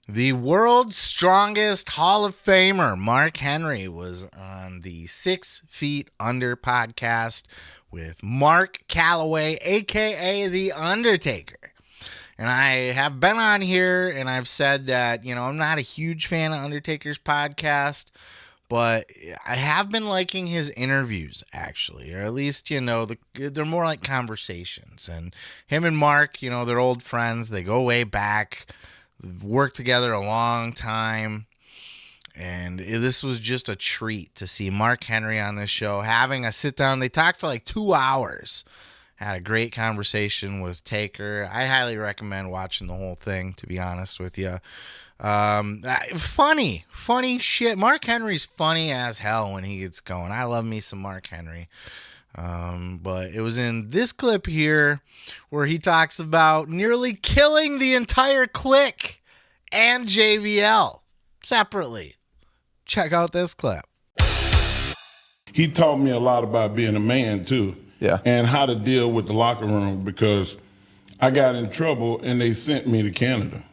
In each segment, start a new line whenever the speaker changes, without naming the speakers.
The world's strongest Hall of Famer, Mark Henry, was on the 6 Feet Under podcast with Mark Calaway, a.k.a. The Undertaker. And I have been on here and I've said that, I'm not a huge fan of Undertaker's podcast, but I have been liking his interviews, actually, or at least, they're more like conversations. And him and Mark, they're old friends. They go way back. They've worked together a long time, and this was just a treat to see Mark Henry on this show, having a sit-down. They talked for like 2 hours, had a great conversation with Taker. I highly recommend watching the whole thing, to be honest with you. Funny shit. Mark Henry's funny as hell when he gets going. I love me some Mark Henry. But it was in this clip here where he talks about nearly killing the entire Kliq and JBL separately. Check out this clip.
He taught me a lot about being a man too.
Yeah.
And how to deal with the locker room, because I got in trouble and they sent me to Canada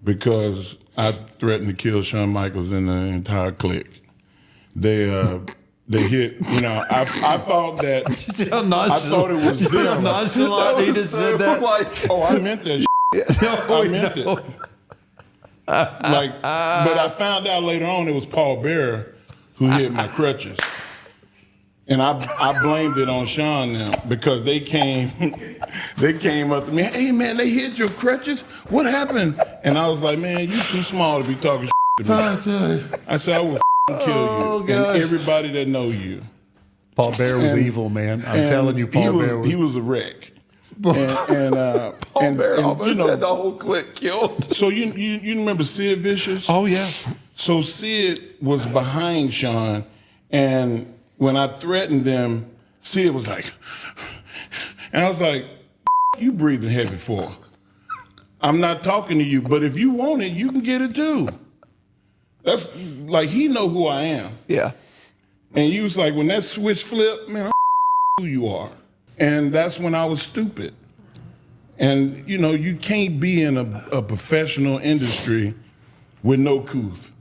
because I threatened to kill Shawn Michaels and the entire Kliq. They hit, I thought that, I thought it was them.
Nonchalant, he just said that.
I meant that I meant it. But I found out later on it was Paul Bearer who hit my crutches. And I blamed it on Shawn now because they came up to me, hey man, they hit your crutches? What happened? And I was like, man, you too small to be talking to me. I said, I will kill you and everybody that know you.
Paul Bear was evil, man. I'm telling you, Paul Bear was...
He was a wreck.
Paul Bear almost had the whole Kliq killed.
So you remember Sid Vicious?
Oh, yeah.
So Sid was behind Shawn, and when I threatened them, Sid was like, and I was like, you breathing heavy for? I'm not talking to you, but if you want it, you can get it too. That's like, he know who I am.
Yeah.
And he was like, when that switch flipped, man, who you are. And that's when I was stupid. And, you can't be in a professional industry with no couth.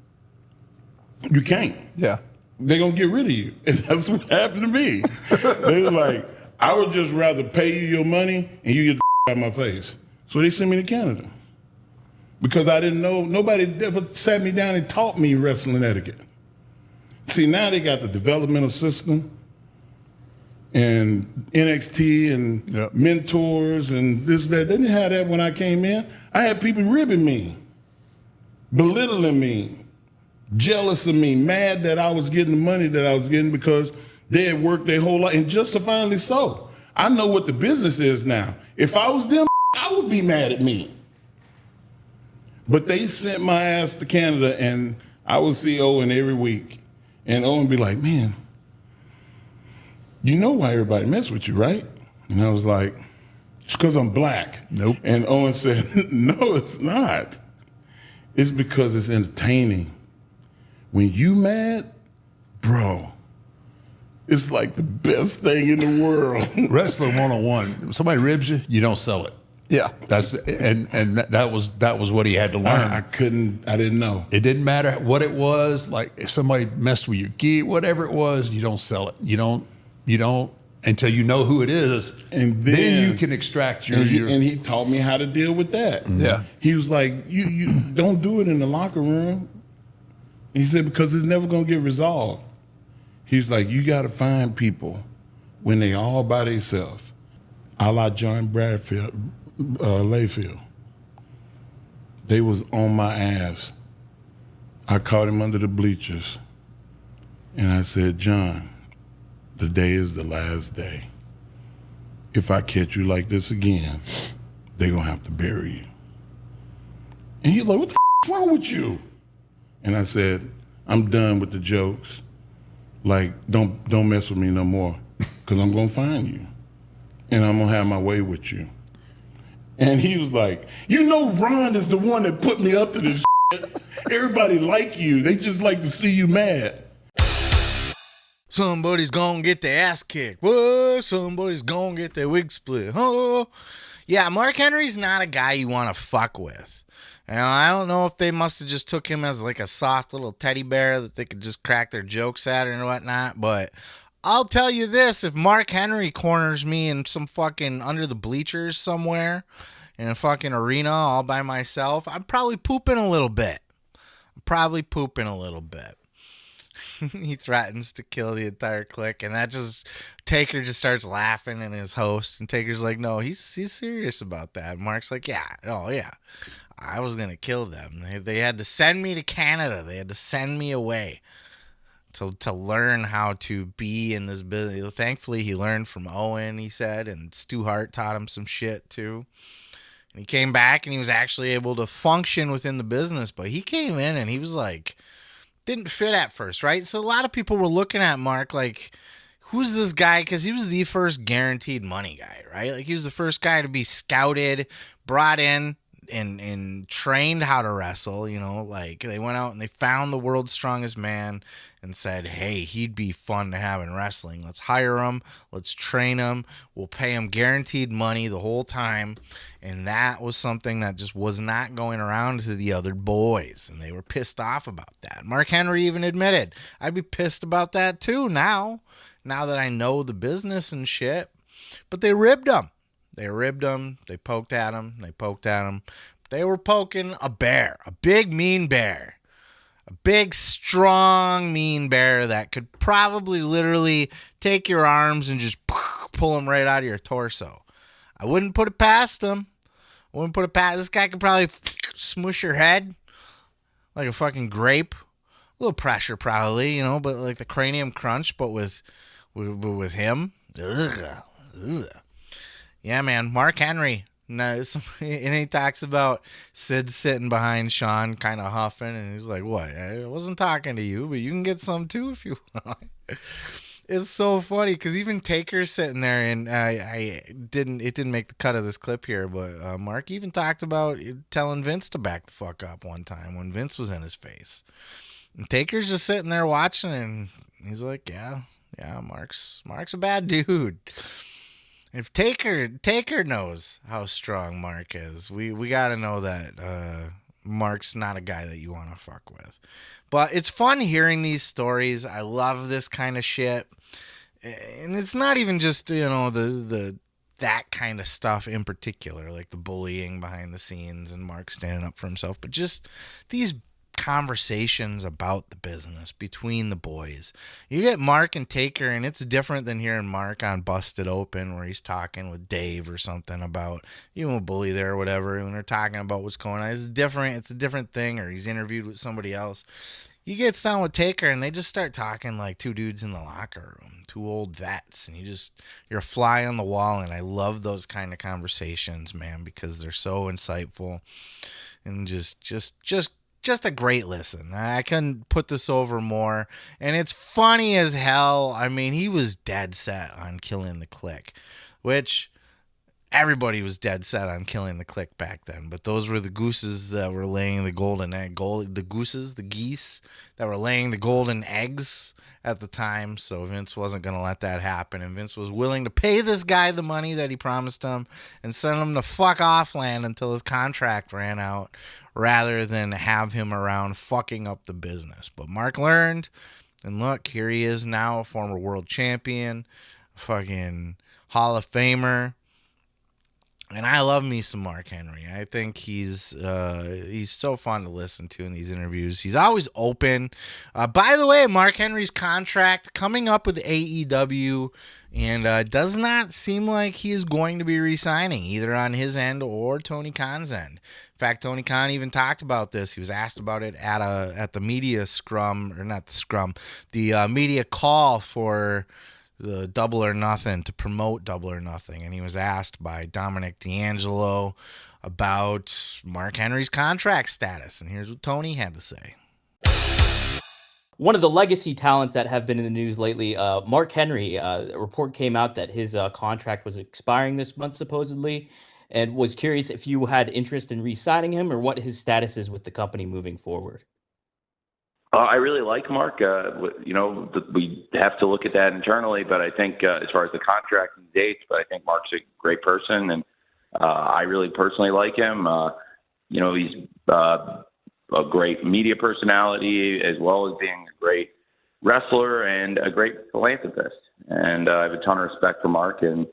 You can't.
Yeah.
They're going to get rid of you. And that's what happened to me. They were like, I would just rather pay you your money and you get the out of my face. So they sent me to Canada. Because I didn't know, nobody ever sat me down and taught me wrestling etiquette. See, now they got the developmental system and NXT and mentors and this, that. They didn't have that when I came in. I had people ribbing me, belittling me, jealous of me, mad that I was getting the money that I was getting because they had worked their whole life, and justifiably so. I know what the business is now. If I was them, I would be mad at me. But they sent my ass to Canada, and I would see Owen every week. And Owen be like, man, you know why everybody mess with you, right? And I was like, it's because I'm black.
Nope.
And Owen said, no, it's not. It's because it's entertaining. When you mad, bro, it's like the best thing in the world.
Wrestler 101. If somebody ribs you, you don't sell it.
Yeah.
That was what he had to learn.
I didn't know.
It didn't matter what it was. Like if somebody messed with your gi, whatever it was, you don't sell it. You don't until you know who it is, and then you can extract your.
And he taught me how to deal with that.
Yeah.
He was like, you don't do it in the locker room. He said, because it's never gonna get resolved. He's like, you gotta find people when they all by themselves, a la John Bradfield, Layfield. They was on my ass. I caught him under the bleachers, and I said, John, today is the last day. If I catch you like this again, they're gonna have to bury you. And he's like, what the f is wrong with you? And I said, I'm done with the jokes. Like, don't mess with me no more, because I'm gonna find you. And I'm gonna have my way with you. And he was like, Ron is the one that put me up to this shit. Everybody like you. They just like to see you mad.
Somebody's gonna get their ass kicked. Whoa, somebody's gonna get their wig split. Oh, Yeah, Mark Henry's not a guy you want to fuck with. I don't know if they must have just took him as like a soft little teddy bear that they could just crack their jokes at and whatnot, but I'll tell you this, if Mark Henry corners me in some fucking under the bleachers somewhere in a fucking arena all by myself, I'm probably pooping a little bit. He threatens to kill the entire Kliq, and that just Taker just starts laughing and his host, and Taker's like, no, he's serious about that. And Mark's like, yeah, I was gonna kill them. They had to send me to Canada. They had to send me away to learn how to be in this business. Thankfully, he learned from Owen, he said, and Stu Hart taught him some shit too. And he came back and he was actually able to function within the business, but he came in and he was like, didn't fit at first, right? So a lot of people were looking at Mark like, who's this guy? Because he was the first guaranteed money guy, right? Like he was the first guy to be scouted, brought in, and trained how to wrestle. Like they went out and they found the world's strongest man and said, hey, he'd be fun to have in wrestling. Let's hire him. Let's train him. We'll pay him guaranteed money the whole time. And that was something that just was not going around to the other boys. And they were pissed off about that. Mark Henry even admitted, I'd be pissed about that too now that I know the business and shit. But they ribbed him. They poked at him. They were poking a bear, a big mean bear. A big, strong, mean bear that could probably literally take your arms and just pull them right out of your torso. I wouldn't put it past him. This guy could probably smush your head like a fucking grape. A little pressure probably, but like the cranium crunch, but with him. Ugh. Yeah, man. Mark Henry. No, and he talks about Sid sitting behind Shawn kind of huffing, and he's like, what? I wasn't talking to you, but you can get some too if you want. It's so funny because even Taker's sitting there, and it didn't make the cut of this clip here, but Mark even talked about telling Vince to back the fuck up one time when Vince was in his face. And Taker's just sitting there watching, and he's like, yeah, Mark's a bad dude. If Taker knows how strong Mark is, we got to know that Mark's not a guy that you want to fuck with. But it's fun hearing these stories. I love this kind of shit. And it's not even just, the that kind of stuff in particular, like the bullying behind the scenes and Mark standing up for himself, but just these conversations about the business between the boys. You get Mark and Taker, and it's different than hearing Mark on Busted Open where he's talking with Dave or something about a bully there or whatever, and they're talking about what's going on. It's a different thing, or he's interviewed with somebody else. You get down with Taker and they just start talking like two dudes in the locker room, two old vets, and you're a fly on the wall. And I love those kind of conversations, man, because they're so insightful and just a great listen. I couldn't put this over more. And it's funny as hell. I mean, he was dead set on killing the Kliq, which everybody was dead set on killing the Kliq back then. But those were the gooses that were laying the golden egg. The geese that were laying the golden eggs at the time. So Vince wasn't going to let that happen. And Vince was willing to pay this guy the money that he promised him and send him to fuck off land until his contract ran out, rather than have him around fucking up the business. But Mark learned, and look, here he is now, a former world champion, fucking Hall of Famer. And I love me some Mark Henry. I think he's so fun to listen to in these interviews. He's always open. By the way, Mark Henry's contract coming up with AEW, and does not seem like he is going to be re-signing either on his end or Tony Khan's end. In fact, Tony Khan even talked about this. He was asked about it at the media scrum, or not the scrum, the media call for the Double or Nothing, to promote Double or Nothing. And he was asked by Dominic D'Angelo about Mark Henry's contract status. And here's what Tony had to say.
One of the legacy talents that have been in the news lately, Mark Henry, a report came out that his contract was expiring this month, supposedly, and was curious if you had interest in re-signing him or what his status is with the company moving forward.
I really like Mark. We have to look at that internally, but I think as far as the contract and dates, but I think Mark's a great person, and I really personally like him. He's a great media personality as well as being a great wrestler and a great philanthropist. And I have a ton of respect for Mark, and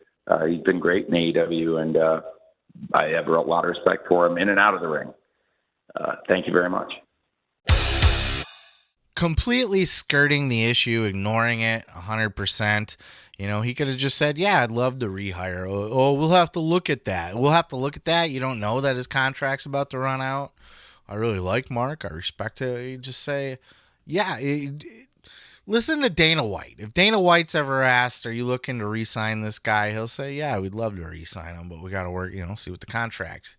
he's been great in AEW, and I have a lot of respect for him in and out of the ring. Thank you very much.
Completely skirting the issue, ignoring it 100%. He could have just said, yeah, I'd love to rehire. Oh, we'll have to look at that. You don't know that his contract's about to run out. I really like Mark. I respect it. You just say, yeah. Listen to Dana White. If Dana White's ever asked, are you looking to re-sign this guy? He'll say, yeah, we'd love to re-sign him, but we got to work, see what the contract's,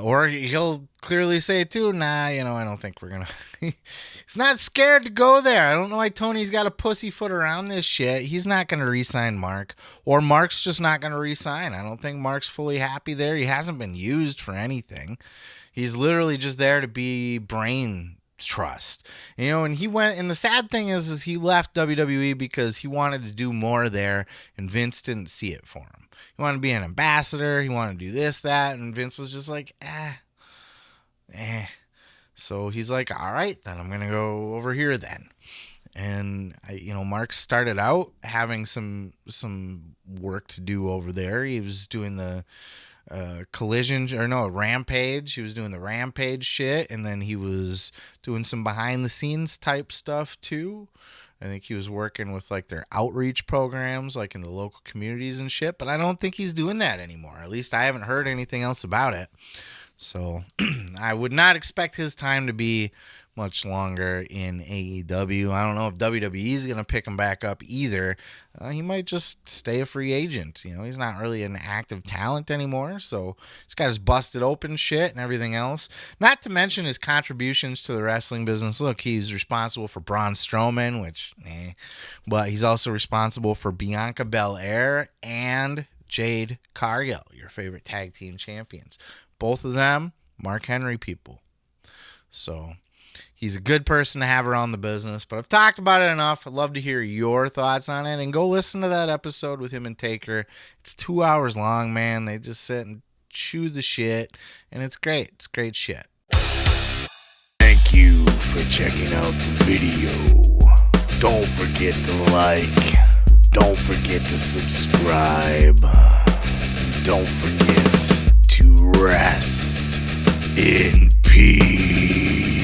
or he'll clearly say too, nah, I don't think we're going to. He's not scared to go there. I don't know why Tony's got a pussyfoot around this shit. He's not going to re-sign Mark, or Mark's just not going to re-sign. I don't think Mark's fully happy there. He hasn't been used for anything. He's literally just there to be brain trust, and he went, and the sad thing is he left WWE because he wanted to do more there, and Vince didn't see it for him. He wanted to be an ambassador, he wanted to do this, that, and Vince was just like, so he's like, all right, then I'm gonna go over here then. And Mark started out having some work to do over there. He was doing the Rampage. He was doing the Rampage shit, and then he was doing some behind the scenes type stuff too. I think he was working with like their outreach programs, like in the local communities and shit, but I don't think he's doing that anymore. At least I haven't heard anything else about it. So I would not expect his time to be much longer in AEW. I don't know if WWE is going to pick him back up either. He might just stay a free agent. He's not really an active talent anymore, so he's got his busted open shit and everything else. Not to mention his contributions to the wrestling business. Look, he's responsible for Braun Strowman, but he's also responsible for Bianca Belair and Jade Cargill, your favorite tag team champions. Both of them, Mark Henry people. So he's a good person to have around the business, but I've talked about it enough. I'd love to hear your thoughts on it, and go listen to that episode with him and Taker. It's 2 hours long, man. They just sit and chew the shit, and it's great. It's great shit.
Thank you for checking out the video. Don't forget to like. Don't forget to subscribe. Don't forget to rest in peace.